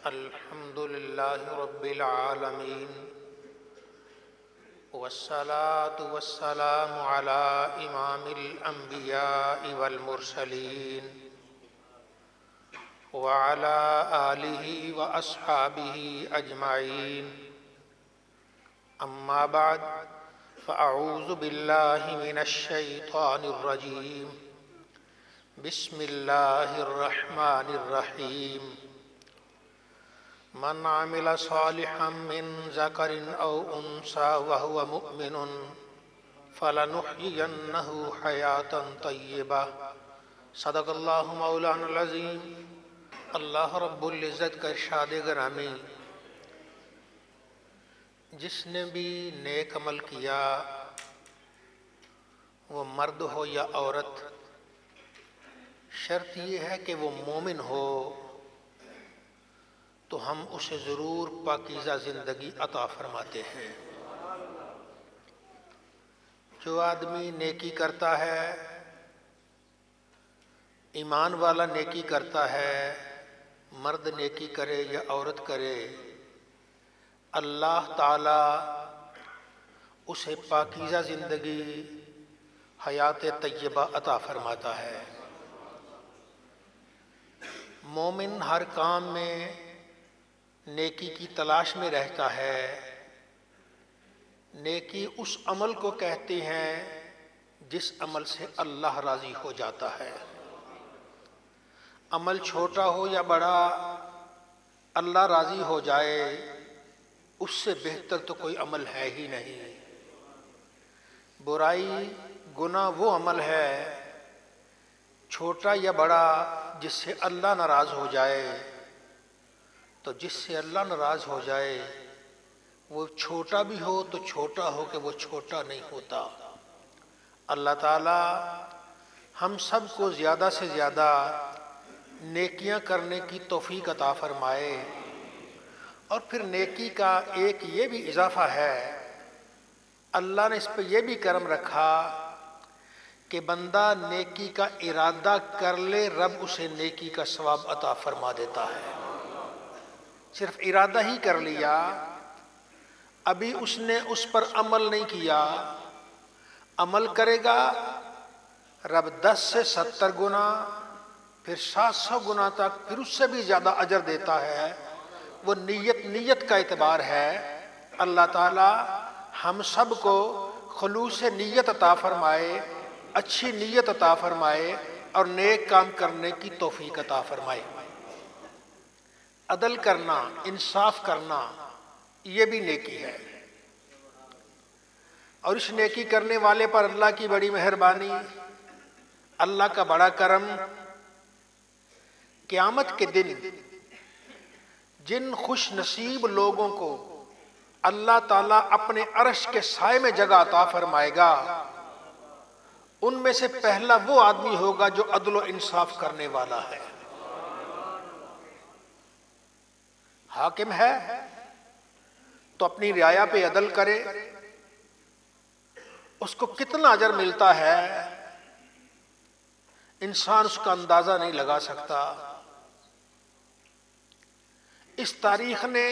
الحمد للہ رب العالمین والصلاة والسلام علی امام الانبیاء والمرسلین وعلى آلہ واصحابہ اجمعین اما بعد فاعوذ باللہ من الشیطان الرجیم بسم اللہ الرحمن الرحیم من عمل صالحا من ذکر او انثى وهو مؤمن فلنحيينه حیاتا طیبہ صدق اللہ مولانا العظیم۔ اللہ رب العزت کا ارشاد گرامی، جس نے بھی نیک عمل کیا وہ مرد ہو یا عورت، شرط یہ ہے کہ وہ مومن ہو تو ہم اسے ضرور پاکیزہ زندگی عطا فرماتے ہیں۔ جو آدمی نیکی کرتا ہے، ایمان والا نیکی کرتا ہے، مرد نیکی کرے یا عورت کرے، اللہ تعالی اسے پاکیزہ زندگی، حیات طیبہ عطا فرماتا ہے۔ مومن ہر کام میں نیکی کی تلاش میں رہتا ہے۔ نیکی اس عمل کو کہتے ہیں جس عمل سے اللہ راضی ہو جاتا ہے۔ عمل چھوٹا ہو یا بڑا، اللہ راضی ہو جائے اس سے بہتر تو کوئی عمل ہے ہی نہیں۔ برائی، گناہ وہ عمل ہے چھوٹا یا بڑا جس سے اللہ ناراض ہو جائے، تو جس سے اللہ ناراض ہو جائے وہ چھوٹا بھی ہو تو چھوٹا ہو کہ وہ چھوٹا نہیں ہوتا۔ اللہ تعالی ہم سب کو زیادہ سے زیادہ نیکیاں کرنے کی توفیق عطا فرمائے۔ اور پھر نیکی کا ایک یہ بھی اضافہ ہے، اللہ نے اس پہ یہ بھی کرم رکھا کہ بندہ نیکی کا ارادہ کر لے، رب اسے نیکی کا ثواب عطا فرما دیتا ہے۔ صرف ارادہ ہی کر لیا، ابھی اس نے اس پر عمل نہیں کیا، عمل کرے گا رب 10 سے 70 گنا، پھر 700 گنا تک، پھر اس سے بھی زیادہ اجر دیتا ہے۔ وہ نیت کا اعتبار ہے۔ اللہ تعالی ہم سب کو خلوص نیت عطا فرمائے، اچھی نیت عطا فرمائے اور نیک کام کرنے کی توفیق عطا فرمائے۔ عدل کرنا، انصاف کرنا، یہ بھی نیکی ہے۔ اور اس نیکی کرنے والے پر اللہ کی بڑی مہربانی، اللہ کا بڑا کرم، قیامت کے دن جن خوش نصیب لوگوں کو اللہ تعالیٰ اپنے عرش کے سائے میں جگہ عطا فرمائے گا، ان میں سے پہلا وہ آدمی ہوگا جو عدل و انصاف کرنے والا ہے۔ حاکم ہے تو اپنی رعایا پہ عدل کرے، اس کو کتنا اجر ملتا ہے انسان اس کا اندازہ نہیں لگا سکتا۔ اس تاریخ نے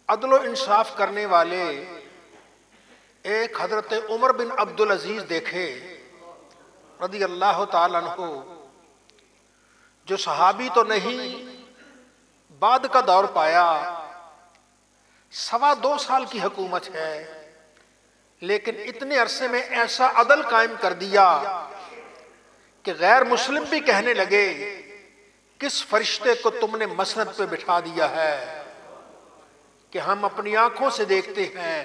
عدل و انصاف کرنے والے ایک حضرت عمر بن عبدالعزیز دیکھے رضی اللہ تعالیٰ عنہ، جو صحابی تو نہیں، بعد کا دور پایا، 2.25 سال کی حکومت ہے، لیکن اتنے عرصے میں ایسا عدل قائم کر دیا کہ غیر مسلم بھی کہنے لگے کس فرشتے کو تم نے مسند پہ بٹھا دیا ہے کہ ہم اپنی آنکھوں سے دیکھتے ہیں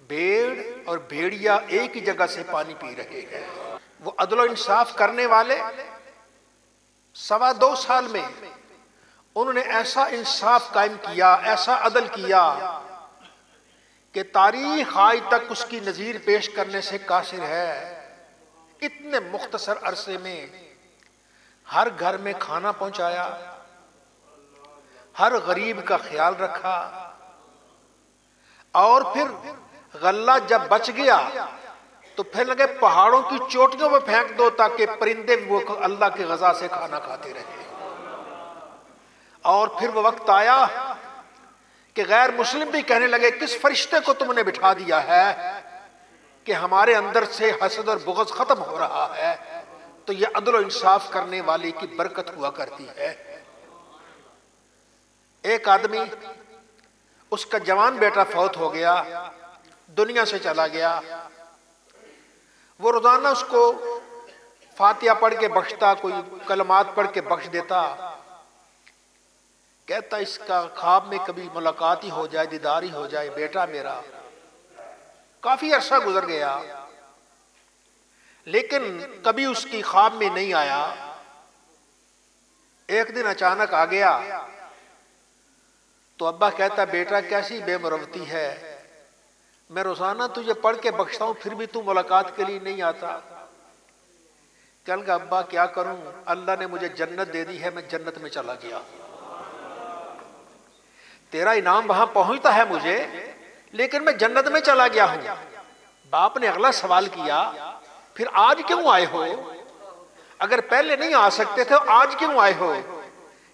بھیڑ اور بھیڑیا ایک ہی جگہ سے پانی پی رہے ہیں۔ وہ عدل و انصاف کرنے والے 2.25 سال میں انہوں نے ایسا انصاف قائم کیا، ایسا عدل کیا کہ تاریخ آج تک اس کی نظیر پیش کرنے سے قاصر ہے۔ اتنے مختصر عرصے میں ہر گھر میں کھانا پہنچایا، ہر غریب کا خیال رکھا، اور پھر غلہ جب بچ گیا تو پھر لگے پہاڑوں کی چوٹیوں میں پھینک دو تاکہ پرندے وہ اللہ کے غذا سے کھانا کھاتے رہے۔ اور پھر وہ وقت آیا کہ غیر مسلم بھی کہنے لگے کس فرشتے کو تم نے بٹھا دیا ہے کہ ہمارے اندر سے حسد اور بغض ختم ہو رہا ہے؟ تو یہ عدل و انصاف کرنے والے کی برکت ہوا کرتی ہے۔ ایک آدمی، اس کا جوان بیٹا فوت ہو گیا، دنیا سے چلا گیا۔ وہ روزانہ اس کو فاتحہ پڑھ کے بخشتا، کوئی کلمات پڑھ کے بخش دیتا، کہتا اس کا خواب میں کبھی ملاقات ہی ہو جائے، دیدار ہی ہو جائے بیٹا میرا۔ کافی عرصہ گزر گیا لیکن کبھی اس کی خواب میں نہیں آیا۔ ایک دن اچانک آ گیا تو ابا کہتا بیٹا کیسی بے مروتی ہے، میں روزانہ تجھے پڑھ کے بخشتا ہوں پھر بھی تو ملاقات کے لیے نہیں آتا۔ کہنے لگا ابا کیا کروں، اللہ نے مجھے جنت دے دی ہے، میں جنت میں چلا گیا، تیرا انعام وہاں پہنچتا ہے مجھے لیکن میں جنت میں چلا گیا ہوں۔ باپ نے اگلا سوال کیا پھر آج کیوں آئے ہو؟ اگر پہلے نہیں آ سکتے تھے آج کیوں آئے ہو؟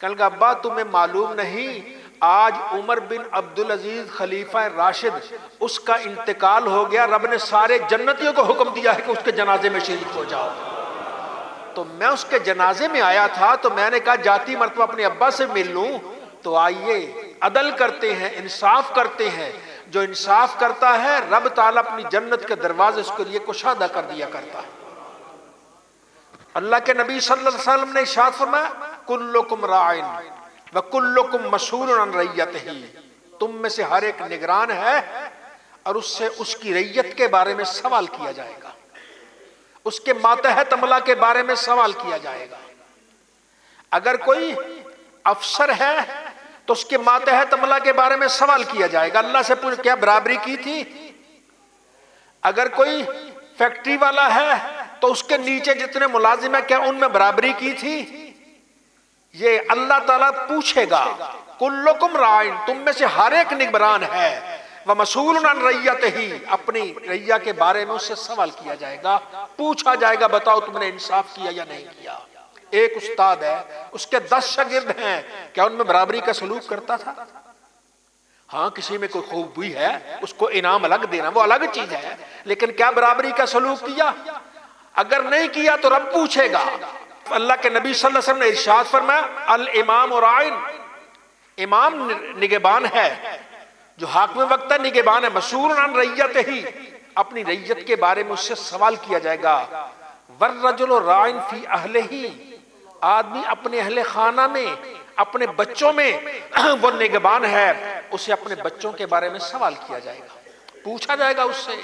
کہنے لگا ابا تمہیں معلوم نہیں، آج عمر بن عبدالعزیز خلیفہ راشد اس کا انتقال ہو گیا، رب نے سارے جنتیوں کو حکم دیا ہے کہ اس کے جنازے میں شریک ہو جاؤ۔ تو میں اس کے جنازے میں آیا تھا تو میں نے کہا جاتی مرتبہ اپنے ابا سے مل لوں، تو آئیے عدل کرتے ہیں، انصاف کرتے ہیں۔ جو انصاف کرتا ہے رب تعالیٰ اپنی جنت کے دروازے اس کے لیے کشادہ کر دیا کرتا ہے۔ اللہ کے نبی صلی اللہ علیہ وسلم نے ارشاد فرمایا کلکم راعٍ وکلکم مسئول عن رعیتہ، تم میں سے ہر ایک نگران ہے اور اس سے اس کی رعیت کے بارے میں سوال کیا جائے گا، اس کے ماتحت عملہ کے بارے میں سوال کیا جائے گا۔ اگر کوئی افسر ہے تو اس کے ماتحت عملہ کے بارے میں سوال کیا جائے گا، اللہ سے پوچھ کیا برابری کی تھی؟ اگر کوئی فیکٹری والا ہے تو اس کے نیچے جتنے ملازم ہیں کیا ان میں برابری کی تھی؟ یہ اللہ تعالیٰ پوچھے گا۔ کلکم راعٍ، تم میں سے ہر ایک نگران ہے، ومسئول عن رعیتہ، اپنی رعیہ کے بارے میں اس سے سوال کیا جائے گا، پوچھا جائے گا بتاؤ تم نے انصاف کیا یا نہیں کیا۔ ایک استاد ہے، اس کے 10 شاگرد ہیں، کیا ان میں برابری کا سلوک کرتا تھا؟ ہاں کسی میں کوئی خوبی ہے اس کو انعام الگ دینا وہ الگ چیز ہے، لیکن کیا برابری کا سلوک کیا؟ اگر نہیں کیا تو رب پوچھے گا۔ اللہ کے نبی صلی اللہ علیہ وسلم نے ارشاد فرمایا الامام راعٍ، امام نگہبان ہے، جو حاکم وقت ہے نگہبان ہے، مسئول عن رعیتہ، اپنی رعیت کے بارے میں اس سے سوال کیا جائے گا۔ والرجل راعٍ فی اہلہ، آدمی اپنے اہل خانہ میں اپنے بچوں میں وہ نگہبان ہے، اسے اپنے بچوں کے بارے میں سوال کیا جائے گا، پوچھا جائے گا اس سے۔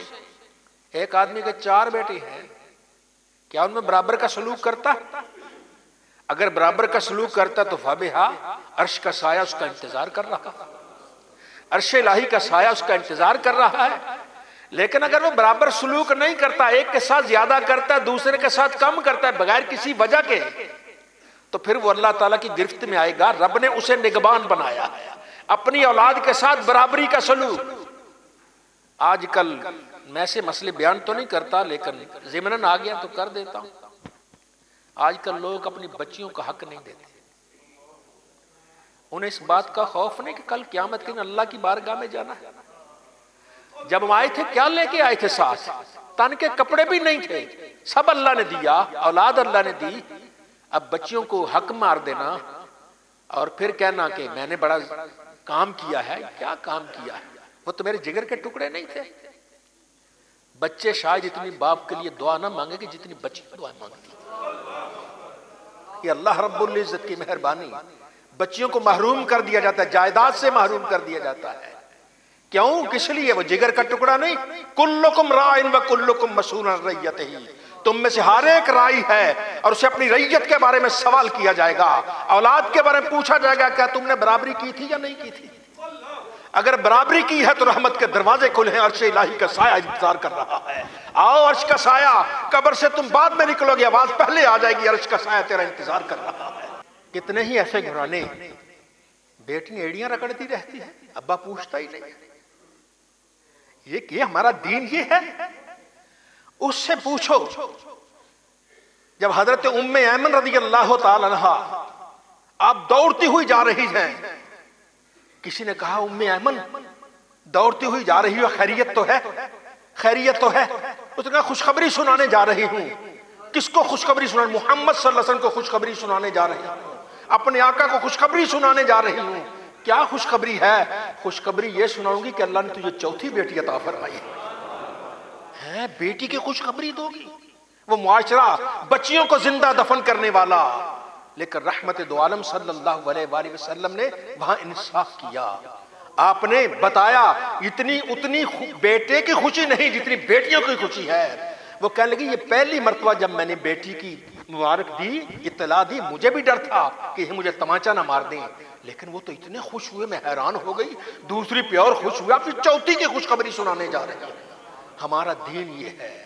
ایک آدمی کے 4 بیٹے ہیں، کیا ان میں برابر کا سلوک کرتا؟ اگر برابر کا سلوک کرتا تو فبہا، عرش کا سایہ اس کا انتظار کر رہا، عرش الہی کا سایہ اس کا انتظار کر رہا ہے۔ لیکن اگر وہ برابر سلوک نہیں کرتا، ایک کے ساتھ زیادہ کرتا ہے دوسرے کے ساتھ کم کرتا ہے بغیر کسی وجہ کے، تو پھر وہ اللہ تعالیٰ کی گرفت میں آئے گا۔ رب نے اسے نگہبان بنایا ہے، اپنی اولاد کے ساتھ برابری کا سلوک۔ آج کل میں سے مسئلے بیان تو نہیں کرتا لیکن ضمناً آ گیا تو کر دیتا ہوں، آج کل لوگ اپنی بچیوں کا حق نہیں دیتے، انہیں اس بات کا خوف نہیں کہ کل قیامت کے دن اللہ کی بارگاہ میں جانا ہے۔ جب ہم آئے تھے کیا لے کے آئے تھے ساتھ؟ تن کے کپڑے بھی نہیں تھے، سب اللہ نے دیا، اولاد اللہ نے دی۔ اب بچیوں کو حق مار دینا اور پھر کہنا کہ میں نے بڑا کام کیا ہے، کیا کام کیا ہے؟ وہ تو میرے جگر کے ٹکڑے نہیں تھے۔ بچے شاید اتنی باپ کے لیے دعا نہ مانگے کہ جتنی بچی دعا مانگتی۔ یہ اللہ رب العزت کی مہربانی، بچیوں کو محروم کر دیا جاتا ہے، جائیداد سے محروم کر دیا جاتا ہے۔ کیوں؟ کس لیے؟ وہ جگر کا ٹکڑا نہیں۔ کلکم راعٍ وکلکم مسئول عن رعیتہ، تم میں سے ہر ایک راعی ہے اور اسے اپنی رعیت کے بارے میں سوال کیا جائے گا، اولاد کے بارے میں پوچھا جائے گا کیا تم نے برابری کی تھی یا نہیں کی تھی؟ اگر برابری کی ہے تو رحمت کے دروازے کھلے ہیں، عرش الہی کا سایہ انتظار کر رہا ہے۔ آؤ عرش کا سایہ، قبر سے تم بعد میں نکلو گے، آواز پہلے آ جائے گی، عرش کا سایہ تیرا انتظار کر رہا ہے۔ کتنے ہی ایسے گھرانے بیٹی ایڑیاں رگڑتی رہتی ہیں، ابا پوچھتا ہی نہیں۔ یہ ہمارا دین یہ ہے؟ اس سے پوچھو جب حضرت ام ایمن رضی اللہ تعالی عنہا آپ دوڑتی ہوئی جا رہی ہیں. کسی نے کہا ام ایمن دوڑتی ہوئی جا رہی ہو، خیریت تو ہے؟ خیریت تو ہے؟ اس نے کہا خوشخبری سنانے جا رہی ہوں. کس کو خوشخبری سنانے؟ محمد صلی اللہ علیہ وسلم کو خوشخبری سنانے جا رہی ہوں، اپنے آقا کو خوشخبری سنانے جا رہی ہوں. کیا خوشخبری ہے؟ خوشخبری یہ سناؤں گی کہ اللہ نے تجھے چوتھی بیٹی عطا فرمائی ہے. بیٹی کی خوشخبری دو گی؟ وہ معاشرہ بچیوں کو زندہ دفن کرنے والا، لیکن رحمت دو عالم صلی اللہ علیہ وآلہ وسلم نے وہاں انصاف کیا. آپ نے بتایا اتنی بیٹے کی خوشی نہیں جتنی بیٹیوں کی خوشی ہے. وہ کہنے لگی یہ پہلی مرتبہ جب میں نے بیٹی کی مبارک دی، اطلاع دی، مجھے بھی ڈر تھا کہ یہ مجھے تمانچہ نہ مار دیں، لیکن وہ تو اتنے خوش ہوئے میں حیران ہو گئی. دوسری پہ اور خوش ہوا، پھر چوتھی کی خوشخبری سنانے جا رہے ہیں. ہمارا دین یہ ہے،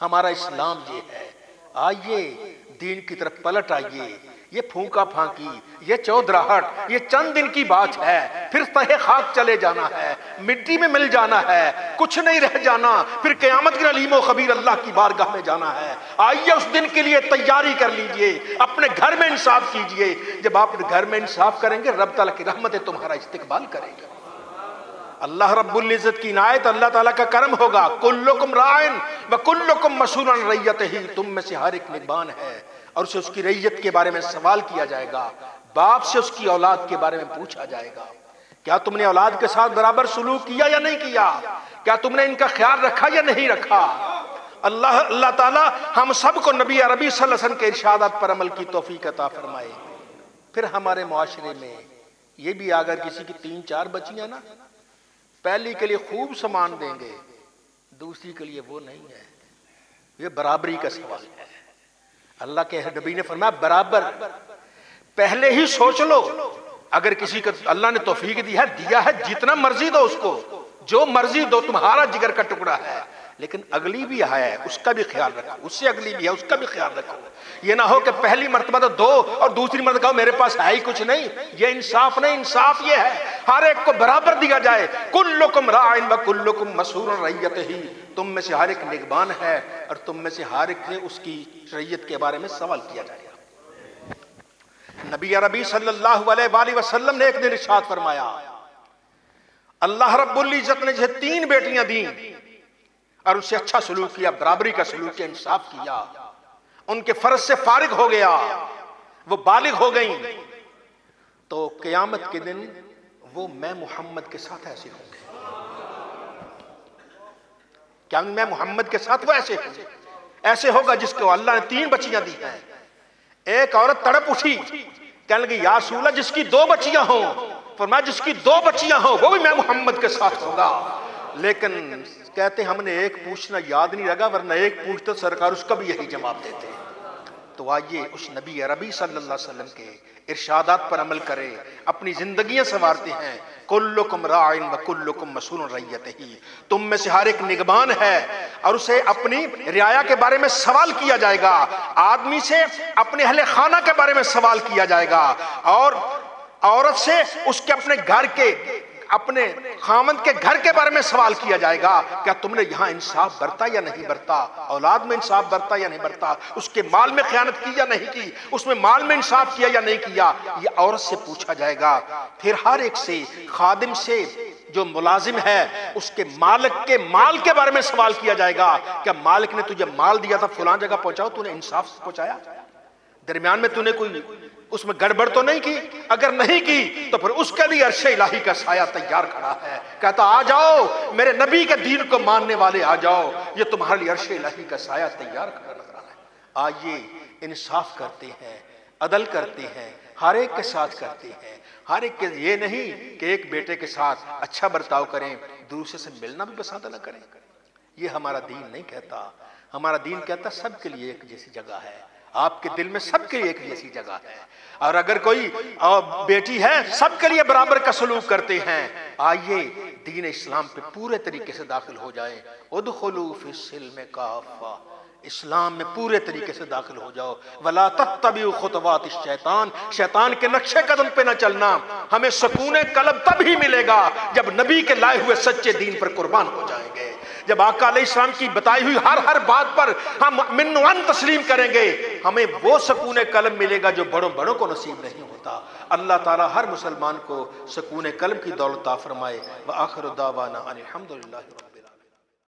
ہمارا اسلام یہ ہے. آئیے دین کی طرف پلٹ آئیے. یہ پھونکا پھانکی، یہ چودراہٹ، یہ چند دن کی بات ہے، پھر تہے خاک چلے جانا ہے، مٹی میں مل جانا ہے، کچھ نہیں رہ جانا، پھر قیامت کے علیم و خبیر اللہ کی بارگاہ میں جانا ہے. آئیے اس دن کے لیے تیاری کر لیجئے، اپنے گھر میں انصاف کیجئے. جب آپ گھر میں انصاف کریں گے رب تعالیٰ کی رحمتیں تمہارا استقبال کریں گے. اللہ رب العزت کی عنایت، اللہ تعالیٰ کا کرم ہوگا. کلکم راعٍ وکلکم مسئول عن رعیتہ، تم میں سے ہر ایک نگبان ہے اور اسے اس کی رعیت کے بارے میں سوال کیا جائے گا. باپ سے اس کی اولاد کے بارے میں پوچھا جائے گا. کیا تم نے اولاد کے ساتھ برابر سلوک کیا یا نہیں کیا؟ کیا تم نے ان کا خیال رکھا یا نہیں رکھا؟ اللہ تعالیٰ ہم سب کو نبی عربی صلی اللہ علیہ وسلم کے ارشادات پر عمل کی توفیق عطا فرمائے. پھر ہمارے معاشرے میں یہ بھی اگر کسی کی 3-4 بچیاں نا، پہلی کے لیے خوب سامان دیں گے، دوسری کے لیے وہ نہیں ہے. یہ برابری کا سوال ہے. اللہ کے نبی نے فرمایا برابر. پہلے ہی سوچ لو، اگر کسی کو اللہ نے توفیق دی ہے، دیا ہے، جتنا مرضی دو اس کو، جو مرضی دو، تمہارا جگر کا ٹکڑا ہے. لیکن اگلی بھی ہے، اس کا بھی خیال رکھو. اس سے اگلی بھی ہے، اس کا بھی خیال رکھو. یہ نہ ہو کہ پہلی مرتبہ تو دو اور دوسری مرتبہ کہو میرے پاس ہے ہی کچھ نہیں. یہ انصاف نہیں. انصاف یہ ہے ہر ایک کو برابر دیا جائے. کلکم راعٍ وکلکم مسئول عن رعیتہ، تم میں سے ہر ایک نگبان ہے اور تم میں سے ہر ایک سے اس کی رعیت کے بارے میں سوال کیا جائے گا. نبی عربی صلی اللہ علیہ وآلہ وسلم نے ایک دن ارشاد فرمایا، اللہ رب العزت نے جسے 3 بیٹیاں دیں اور اس سے اچھا سلوک کیا، برابری کا سلوک کیا، انصاف کیا، ان کے فرض سے فارغ ہو گیا، وہ بالغ ہو گئیں، تو قیامت کے دن وہ میں محمد کے ساتھ ایسے ہوں گے. کیا میں محمد کے ساتھ وہ ایسے ہوں گے؟ ایسے ہوگا جس کو اللہ نے 3 بچیاں دی ہیں. ایک عورت تڑپ اٹھی، کہنے لگی یا رسول اللہ جس کی 2 بچیاں ہوں، فرمایا جس کی 2 بچیاں ہوں وہ بھی میں محمد کے ساتھ ہوگا. لیکن کہتے ہم نے ایک پوچھنا یاد نہیں رکھا، ورنہ ایک پوچھتے سرکار اس کا بھی یہی جواب دیتے. تو آئیے اس نبی عربی صلی اللہ علیہ وسلم کے ارشادات پر عمل کرے، اپنی زندگیاں سنوارتے ہیں. کلکم راعٍ وکلکم مسئول عن رعیتہ، تم میں سے ہر ایک نگبان ہے اور اسے اپنی رعایا کے بارے میں سوال کیا جائے گا. آدمی سے اپنے اہل خانہ کے بارے میں سوال کیا جائے گا، اور عورت سے اس کے اپنے گھر کے، اپنے خامند کے گھر کے بارے میں سوال کیا جائے گا. کیا تم نے یہاں انصاف برتا یا نہیں برتا؟ اولاد میں انصاف برتا یا نہیں برتا؟ اس کے مال میں خیانت کی یا نہیں کی؟ اس میں مال میں انصاف کیا یا نہیں کیا؟ یہ عورت سے پوچھا جائے گا. پھر ہر ایک سے، خادم سے، جو ملازم ہے، اس کے مالک کے مال کے بارے میں سوال کیا جائے گا. کیا مالک نے تجھے مال دیا تھا فلاں جگہ پہنچاؤ، تو نے انصاف پہنچایا؟ درمیان میں تو نے کوئی اس میں گڑبڑ تو نہیں کی؟ اگر نہیں کی تو پھر اس کے لیے عرش الہی کا سایہ تیار کھڑا ہے. کہتا آ جاؤ میرے نبی کے دین کو ماننے والے، آ جاؤ، یہ تمہارے لیے عرش الہی کا سایہ تیار کھڑا نظر ہے. آئیے انصاف کرتے ہیں، عدل کرتے ہیں، ہر ایک کے ساتھ کرتے ہیں. ہر ایک کے یہ نہیں کہ ایک بیٹے کے ساتھ اچھا برتاؤ کریں، دوسرے سے ملنا بھی پسند نہ کریں. یہ ہمارا دین نہیں کہتا. ہمارا دین کہتا سب کے لیے ایک جیسی جگہ ہے. آپ کے دل میں سب کے لیے ایک جیسی جگہ ہے. اور اگر کوئی بیٹی ہے، سب کے لیے برابر کا سلوک کرتے ہیں. آئیے دین اسلام پہ پورے طریقے سے داخل ہو جائیں. ادخلوا فی السلم کافہ، اسلام میں پورے طریقے سے داخل ہو جاؤ. ولا تتبعوا خطوات الشیطان، شیطان کے نقشے قدم پہ نہ چلنا. ہمیں سکون قلب تب ہی ملے گا جب نبی کے لائے ہوئے سچے دین پر قربان ہو جائیں گے. جب آقا علیہ السلام کی بتائی ہوئی ہر بات پر ہم من وان تسلیم کریں گے، ہمیں وہ سکون قلب ملے گا جو بڑوں بڑوں کو نصیب نہیں ہوتا۔ اللہ تعالیٰ ہر مسلمان کو سکون قلب کی دولت عطا فرمائے۔ وآخر دعوانا ان الحمد للہ۔